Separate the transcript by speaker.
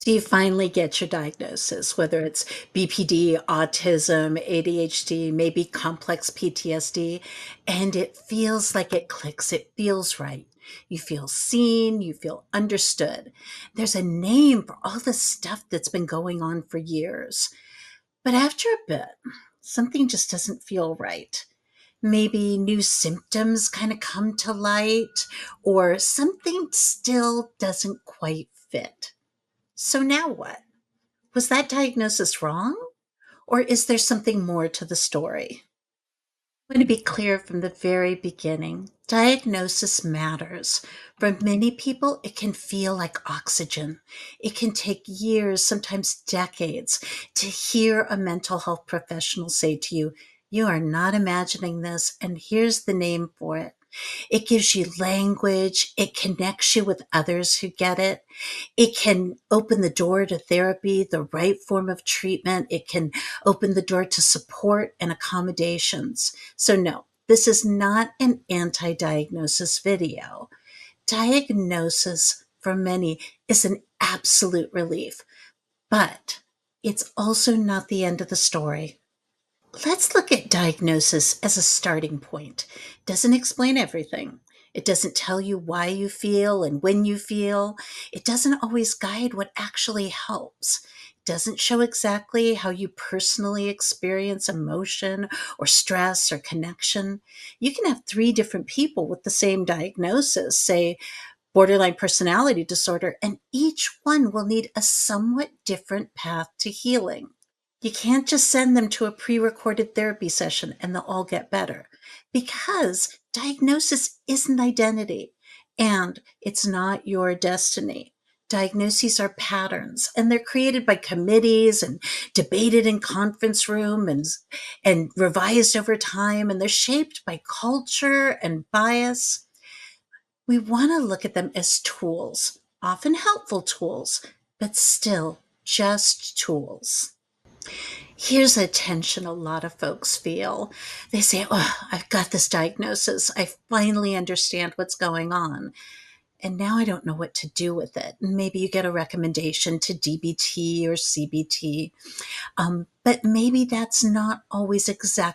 Speaker 1: Do you finally get your diagnosis, whether it's BPD, autism, ADHD, maybe complex PTSD, and it feels like it clicks, it feels right. You feel seen, you feel understood. There's a name for all the stuff that's been going on for years. But after a bit, something just doesn't feel right. Maybe new symptoms kind of come to light, or something still doesn't quite fit. So now what? Was that diagnosis wrong? Or is there something more to the story? I want to be clear from the very beginning. Diagnosis matters. For many people, it can feel like oxygen. It can take years, sometimes decades, to hear a mental health professional say to you, "You are not imagining this, and here's the name for it." It gives you language, it connects you with others who get it. It can open the door to therapy, the right form of treatment. It can open the door to support and accommodations. So, no, this is not an anti diagnosis video. Diagnosis for many is an absolute relief, but it's also not the end of the story. Let's look at diagnosis as a starting point. It doesn't explain everything. It doesn't tell you why you feel and when you feel. It doesn't always guide what actually helps. It doesn't show exactly how you personally experience emotion or stress or connection. You can have three different people with the same diagnosis, say borderline personality disorder, and each one will need a somewhat different path to healing. You can't just send them to a pre recorded therapy session and they'll all get better because diagnosis isn't identity and it's not your destiny. Diagnoses are patterns and they're created by committees and debated in conference room and revised over time, and they're shaped by culture and bias. We want to look at them as tools, often helpful tools, but still just tools. Here's a tension a lot of folks feel. They say, "Oh, I've got this diagnosis. I finally understand what's going on. And now I don't know what to do with it." And maybe you get a recommendation to DBT or CBT. But maybe that's not always exactly